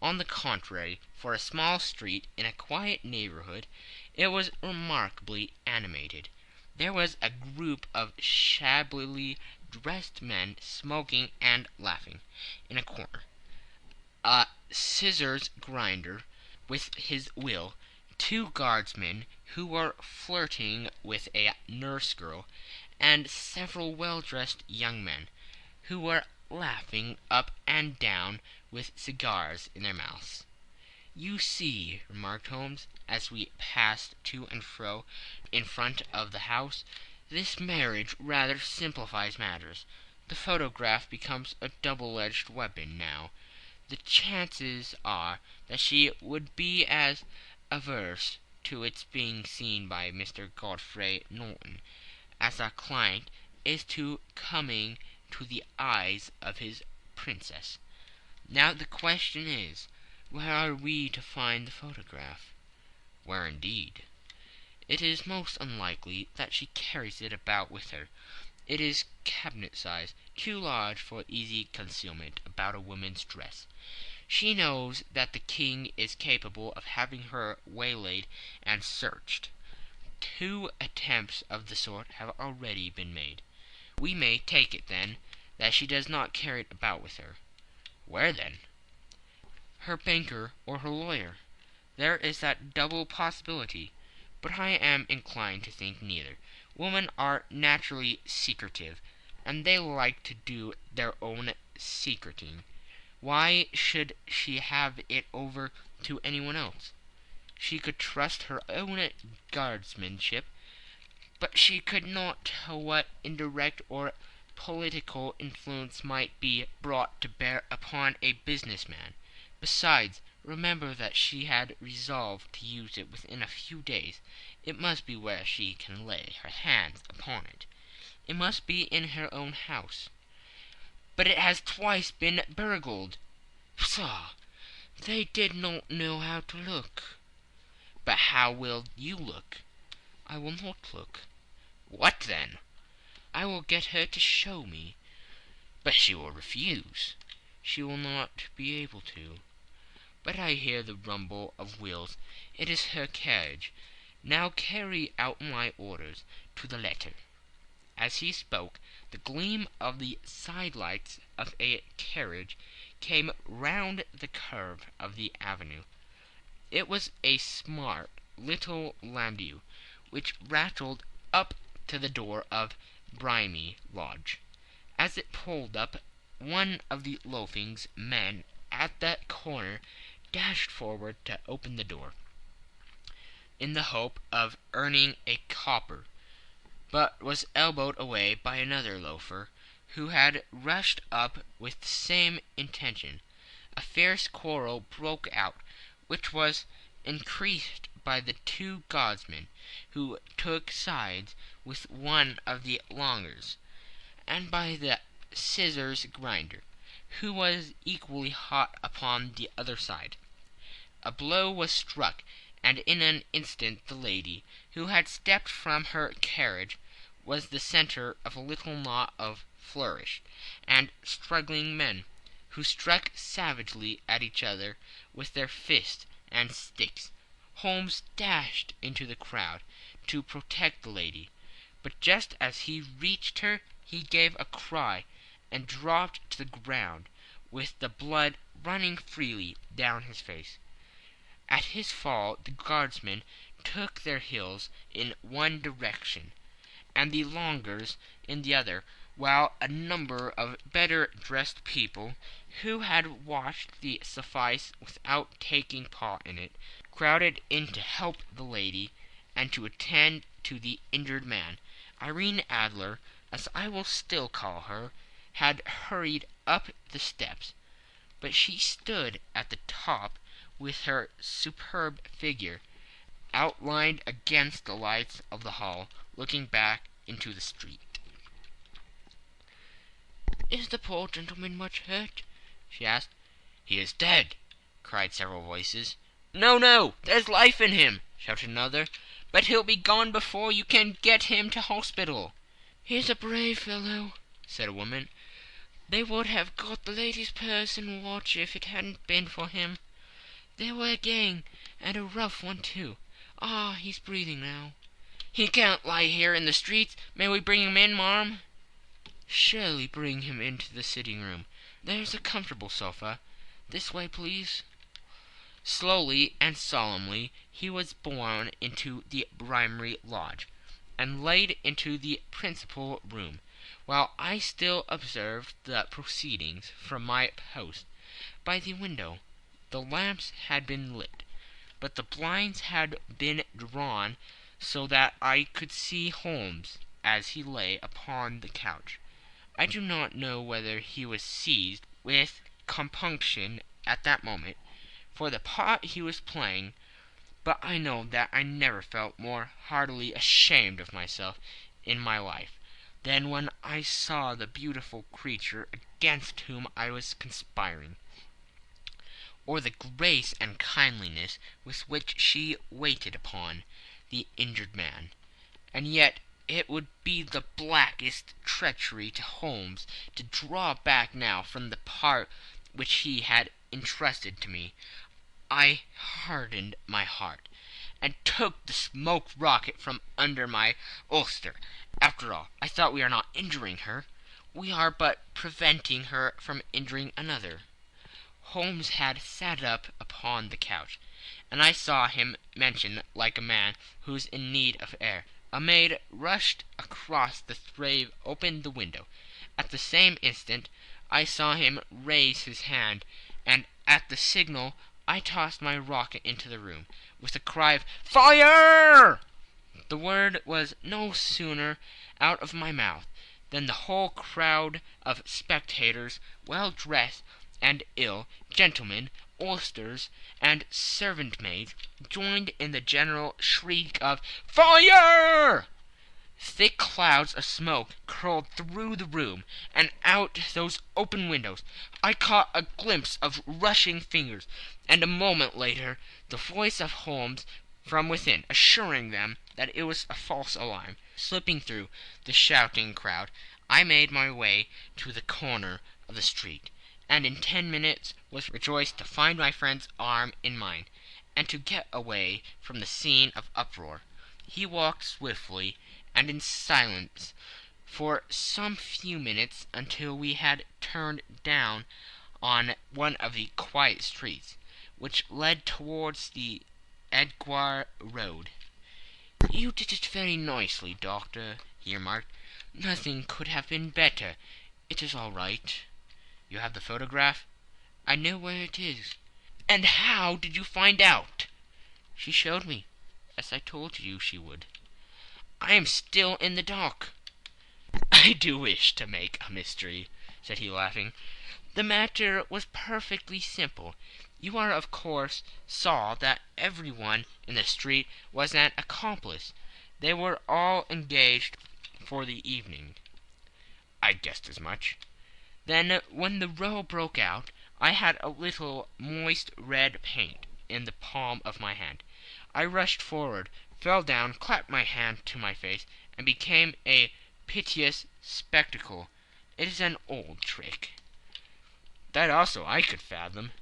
A: On the contrary, for a small street in a quiet neighborhood, it was remarkably animated. There was a group of shabbily dressed men smoking and laughing in a corner. A scissors grinder with his wheel, 2 guardsmen who were flirting with a nurse girl, and several well-dressed young men. who were laughing up and down with cigars in their mouths. "You see," remarked Holmes, as we passed to and fro in front of the house, "this marriage rather simplifies matters. The photograph becomes a double-edged weapon now. The chances are that she would be as averse to its being seen by Mr. Godfrey Norton as our client is to coming to the eyes of his princess. Now the question is, where are we to find the photograph?" "Where indeed? It is most unlikely that she carries it about with her. It is cabinet size, too large for easy concealment about a woman's dress. She knows that the king is capable of having her waylaid and searched. 2 attempts of the sort have already been made. We may take it, then, that she does not carry it about with her." "Where, then?" "Her banker or her lawyer. There is that double possibility, but I am inclined to think neither. Women are naturally secretive, and they like to do their own secreting. Why should she have it over to anyone else? She could trust her own guardsmanship, but she could not tell what indirect or political influence might be brought to bear upon a business man. Besides, remember that she had resolved to use it within a few days. It must be where she can lay her hands upon it. It must be in her own house." "But it has twice been burgled." "Pshaw! They did not know how to look." "But how will you look?" "I will not look." "What then?" "I will get her to show me." "But she will refuse." "She will not be able to. But I hear the rumble of wheels. It is her carriage. Now carry out my orders to the letter." As he spoke, the gleam of the side-lights of a carriage came round the curve of the avenue. It was a smart little landau, which rattled up to the door of Brimy Lodge. As it pulled up, one of the loafing's men at that corner dashed forward to open the door, in the hope of earning a copper, but was elbowed away by another loafer, who had rushed up with the same intention. A fierce quarrel broke out, which was increased by the 2 guardsmen, who took sides with one of the longers, and by the scissors grinder, who was equally hot upon the other side. A blow was struck, and in an instant the lady, who had stepped from her carriage, was the centre of a little knot of flourished and struggling men, who struck savagely at each other with their fists and sticks. Holmes dashed into the crowd to protect the lady, but just as he reached her he gave a cry and dropped to the ground, with the blood running freely down his face. At his fall the guardsmen took their heels in one direction, and the longers in the other, while a number of better dressed people, who had watched the suffice without taking part in it, crowded in to help the lady and to attend to the injured man. Irene Adler, as I will still call her, had hurried up the steps, but she stood at the top with her superb figure outlined against the lights of the hall, looking back into the street. "Is the poor gentleman much hurt?" she asked. "He is dead!" cried several voices. "No, no, there's life in him!" shouted another. "But he'll be gone before you can get him to hospital." "He's a brave fellow," said a woman. "They would have got the lady's purse and watch if it hadn't been for him. They were a gang, and a rough one too. Ah, he's breathing now." "He can't lie here in the streets. May we bring him in, marm?" "Surely bring him into the sitting-room. There's a comfortable sofa. This way, please." Slowly and solemnly he was borne into the Brymry Lodge, and laid into the principal room. while I still observed the proceedings from my post by the window. The lamps had been lit, but the blinds had been drawn so that I could see Holmes as he lay upon the couch. I do not know whether he was seized with compunction at that moment for the part he was playing, but I know that I never felt more heartily ashamed of myself in my life than when I saw the beautiful creature against whom I was conspiring, or the grace and kindliness with which she waited upon the injured man. And yet it would be the blackest treachery to Holmes to draw back now from the part which he had entrusted to me. I hardened my heart, and took the smoke rocket from under my ulster. After all, I thought, we are not injuring her. We are but preventing her from injuring another. Holmes had sat up upon the couch, and I saw him motion like a man who is in need of air. A maid rushed across the threshold, opened the window. At the same instant I saw him raise his hand, and at the signal I tossed my rocket into the room, with a cry of "Fire!" The word was no sooner out of my mouth than the whole crowd of spectators, well dressed and ill, gentlemen, osters, and servant-maids, joined in the general shriek of "Fire!" Thick clouds of smoke curled through the room, and out those open windows I caught a glimpse of rushing figures, and a moment later the voice of Holmes from within, assuring them that it was a false alarm. Slipping through the shouting crowd, I made my way to the corner of the street, and in 10 minutes was rejoiced to find my friend's arm in mine, and to get away from the scene of uproar. He walked swiftly and in silence for some few minutes, until we had turned down on one of the quiet streets which led towards the Edgware Road. "You did it very nicely, Doctor," he remarked. "Nothing could have been better. It is all right." "You have the photograph?" "I know where it is." "And how did you find out?" "She showed me, as I told you she would." "I am still in the dark." "I do wish to make a mystery," said he, laughing. "The matter was perfectly simple. You are, of course, saw that every one in the street was an accomplice. They were all engaged for the evening." "I guessed as much." "Then, when the row broke out, I had a little moist red paint in the palm of my hand. I rushed forward, fell down, clapped my hand to my face, and became a piteous spectacle. It is an old trick." "That also I could fathom."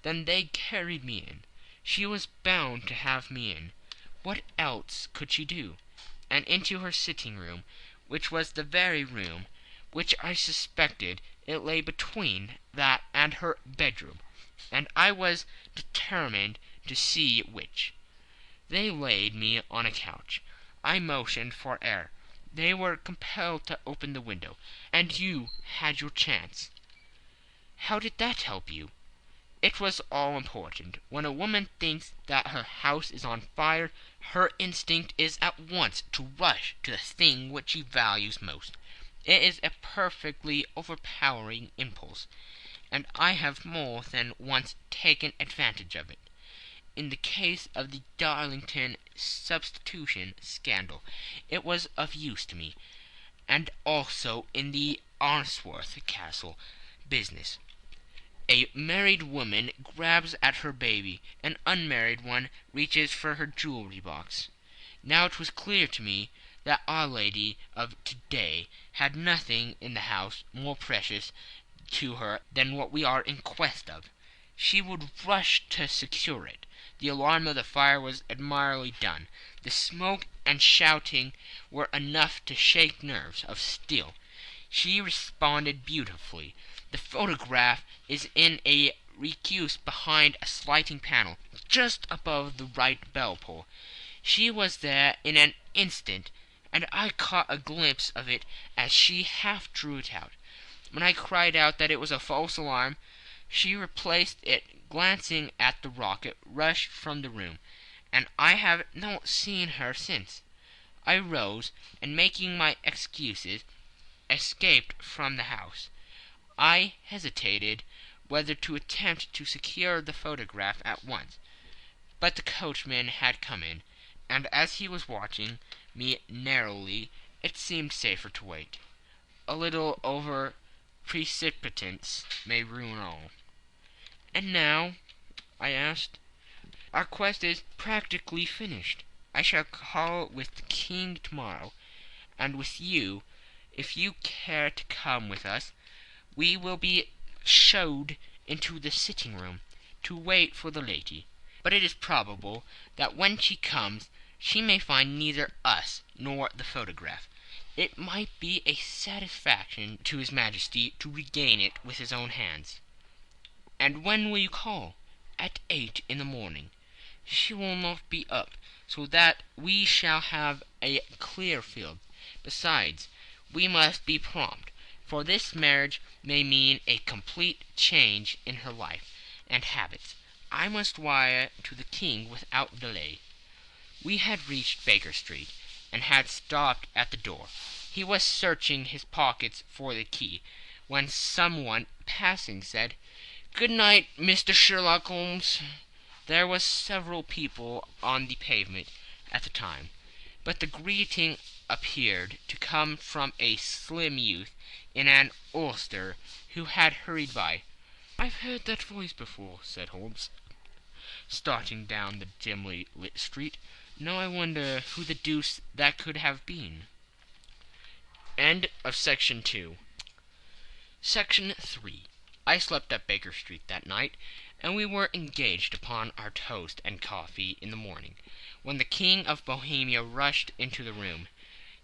A: "Then they carried me in. She was bound to have me in. What else could she do? And into her sitting-room, which was the very room which I suspected. It lay between that and her bedroom, and I was determined to see which. They laid me on a couch. I motioned for air. They were compelled to open the window, and you had your chance." "How did that help you?" "It was all important. When a woman thinks that her house is on fire, her instinct is at once to rush to the thing which she values most. It is a perfectly overpowering impulse, and I have more than once taken advantage of it. In the case of the Darlington substitution scandal it was of use to me, and also in the Arnsworth Castle business. A married woman grabs at her baby, an unmarried one reaches for her jewelry box. Now it was clear to me that Our Lady of to-day had nothing in the house more precious to her than what we are in quest of. She would rush to secure it. The alarm of the fire was admirably done. The smoke and shouting were enough to shake nerves of steel. She responded beautifully. The photograph is in a recess behind a sliding panel, just above the right bell-pull. She was there in an instant,
B: and I caught a glimpse of it as she half drew it out. When I cried out that it was a false alarm, she replaced it, glancing at the rocket, rushed from the room, and I have not seen her since. I rose, and making my excuses, escaped from the house. I hesitated whether to attempt to secure the photograph at once, but the coachman had come in, and as he was watching me narrowly, it seemed safer to wait. A little over precipitance may ruin all. "And now?" I asked. "Our quest is practically finished. I shall call with the king tomorrow, and with you, if you care to come with us. We will be showed into the sitting-room to wait for the lady. But it is probable that when she comes she may find neither us nor the photograph. It might be a satisfaction to his Majesty to regain it with his own hands." "And when will you call?" "At 8 in the morning. She will not be up, so that we shall have a clear field. Besides, we must be prompt, for this marriage may mean a complete change in her life and habits. I must wire to the king without delay." We had reached Baker Street, and had stopped at the door. He was searching his pockets for the key, when someone passing said, "Good night, Mr. Sherlock Holmes." There were several people on the pavement at the time, but the greeting appeared to come from a slim youth in an ulster who had hurried by. "I've heard that voice before," said Holmes, starting down the dimly lit street. "Now I wonder who the deuce that could have been." End of Section 2. Section 3. I slept at Baker Street that night, and we were engaged upon our toast and coffee in the morning, when the King of Bohemia rushed into the room.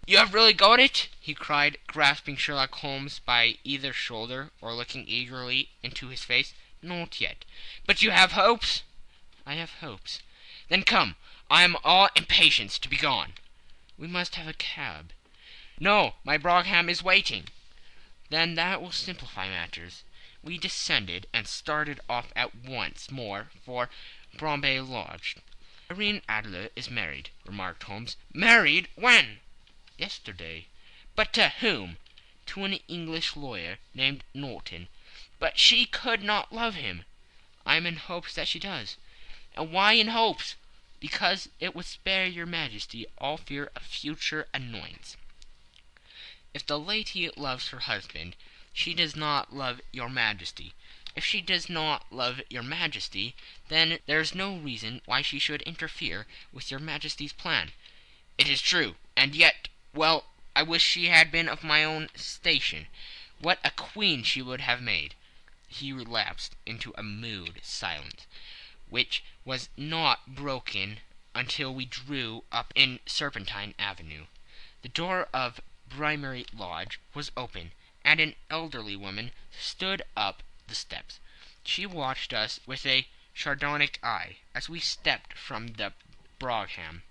B: "You have really got it?" he cried, grasping Sherlock Holmes by either shoulder, or looking eagerly into his face. "Not yet." "But you have hopes?" "I have hopes." "Then come. I am all impatience to be gone." "We must have a cab." "No, my brougham is waiting." "Then that will simplify matters." We descended, and started off at once more for Bombay Lodge. "Irene Adler is married," remarked Holmes. "Married? When?" "Yesterday." "But to whom?" "To an English lawyer named Norton." "But she could not love him." "I am in hopes that she does." "And why in hopes?" "Because it would spare your Majesty all fear of future annoyance. If the lady loves her husband, she does not love your Majesty. If she does not love your Majesty, then there is no reason why she should interfere with your Majesty's plan." "It is true. And yet, well, I wish she had been of my own station. What a queen she would have made." He relapsed into a mood silence, which was not broken until we drew up in Serpentine Avenue. The door of Brimary Lodge was open, and an elderly woman stood up the steps. She watched us with a sardonic eye as we stepped from the brougham.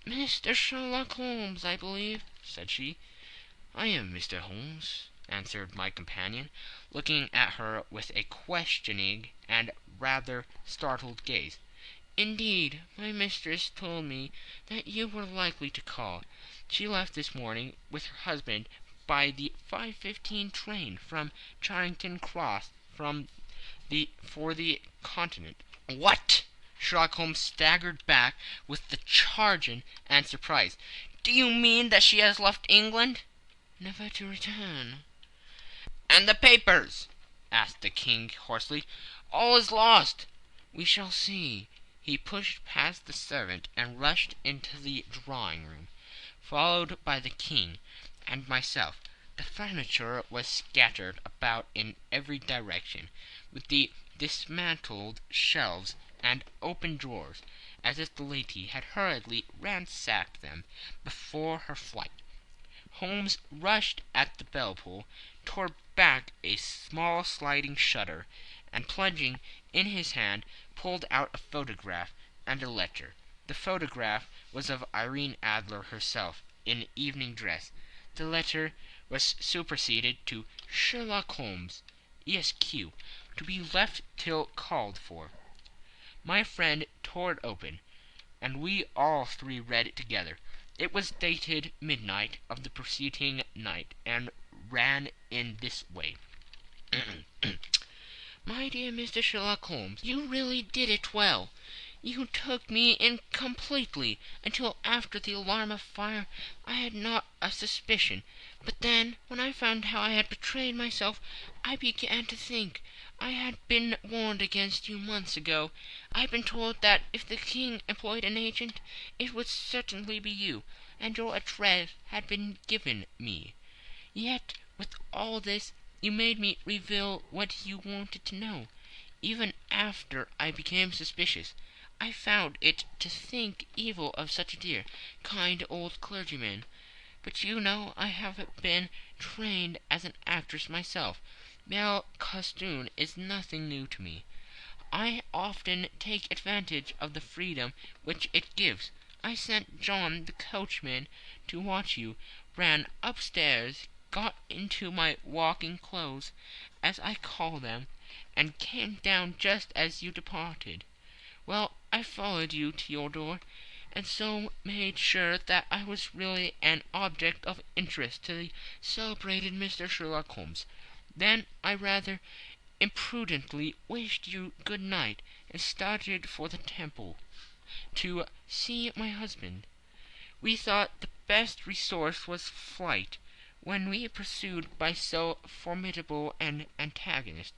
B: "Mr. Sherlock Holmes, I believe," said she. "I am Mr. Holmes," answered my companion, looking at her with a questioning and rather startled gaze. "Indeed, my mistress told me that you were likely to call. She left this morning with her husband by the 5:15 train from Charing Cross for the Continent." "What?" Sherlock Holmes staggered back with the chagrin and surprise. "Do you mean that she has left England?" "Never to return." "And the papers?" asked the King hoarsely. "All is lost." "We shall see." He pushed past the servant and rushed into the drawing-room, followed by the King and myself. The furniture was scattered about in every direction, with the dismantled shelves and open drawers, as if the lady had hurriedly ransacked them before her flight. Holmes rushed at the bell-pull, tore back a small sliding shutter, and plunging in his hand, pulled out a photograph and a letter. The photograph was of Irene Adler herself, in evening dress. The letter was superseded to Sherlock Holmes, Esq., to be left till called for. My friend tore it open, and we all three read it together. It was dated midnight of the preceding night, and ran in this way. My dear Mr. Sherlock Holmes, you really did it well. You took me in completely. Until after the alarm of fire I had not a suspicion. But then, when I found how I had betrayed myself, I began to think. I had been warned against you months ago. I had been told that if the king employed an agent, it would certainly be you, and your address had been given me. Yet, with all this, you made me reveal what you wanted to know. Even after I became suspicious, I found it to think evil of such a dear, kind old clergyman. But you know I have been trained as an actress myself. Male costume is nothing new to me. I often take advantage of the freedom which it gives. I sent John the coachman to watch you, ran upstairs, got into my walking clothes, as I call them, and came down just as you departed. Well, I followed you to your door, and so made sure that I was really an object of interest to the celebrated Mr. Sherlock Holmes. Then I rather imprudently wished you good night, and started for the Temple to see my husband. We thought the best resource was flight, when we pursued by so formidable an antagonist.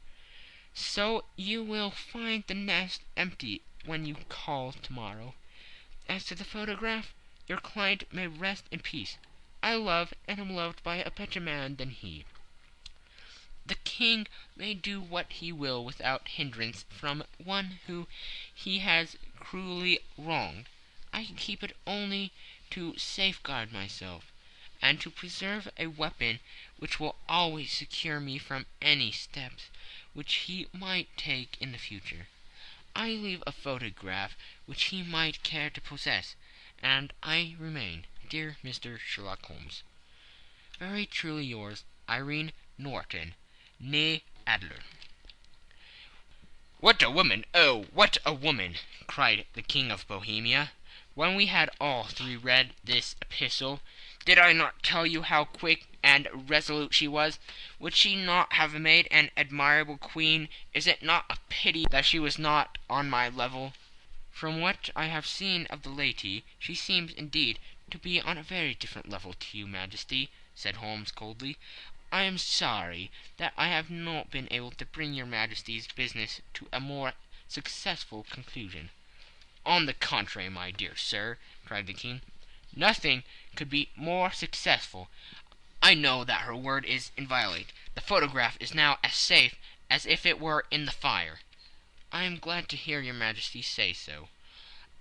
B: So you will find the nest empty when you call tomorrow. As to the photograph, your client may rest in peace. I love and am loved by a better man than he. The king may do what he will without hindrance from one whom he has cruelly wronged. I keep it only to safeguard myself, and to preserve a weapon which will always secure me from any steps which he might take in the future. I leave a photograph which he might care to possess, and I remain, dear Mr. Sherlock Holmes, very truly yours, Irene Norton, née Adler. "What a woman! Oh, what a woman!" cried the King of Bohemia, when we had all three read this epistle. "Did I not tell you how quick and resolute she was? Would she not have made an admirable queen? Is it not a pity that she was not on my level?" "From what I have seen of the lady, she seems indeed to be on a very different level to you, Majesty," said Holmes coldly. "I am sorry that I have not been able to bring your Majesty's business to a more successful conclusion." "On the contrary, my dear sir," cried the King, "nothing could be more successful. I know that her word is inviolate. The photograph is now as safe as if it were in the fire." "I am glad to hear your Majesty say so."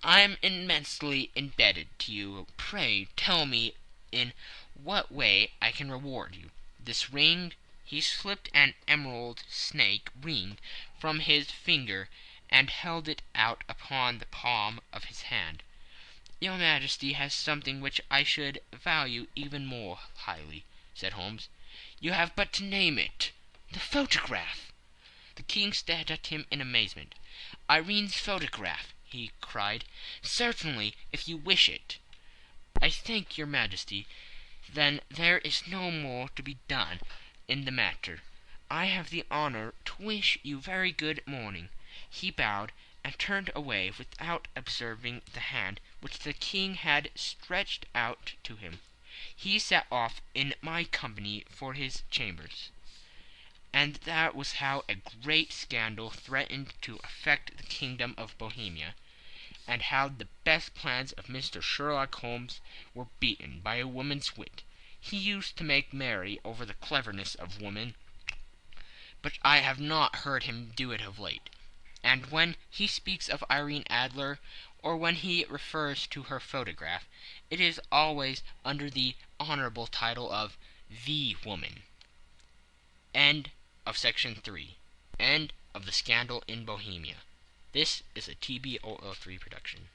B: "I am immensely indebted to you. Pray tell me in what way I can reward you. This ring—" He slipped an emerald snake ring from his finger and held it out upon the palm of his hand. "Your Majesty has something which I should value even more highly," said Holmes. "You have but to name it." "The photograph!" The King stared at him in amazement. "Irene's photograph!" he cried. "Certainly, if you wish it." "I thank your Majesty. Then there is no more to be done in the matter. I have the honour to wish you very good morning." He bowed and turned away without observing the hand which the King had stretched out to him. He set off in my company for his chambers. And that was how a great scandal threatened to affect the kingdom of Bohemia, and how the best plans of Mr. Sherlock Holmes were beaten by a woman's wit. He used to make merry over the cleverness of women, but I have not heard him do it of late. And when he speaks of Irene Adler, or when he refers to her photograph, it is always under the honourable title of the woman. End of section 3. End of the scandal in Bohemia. This is a TBOO3 production.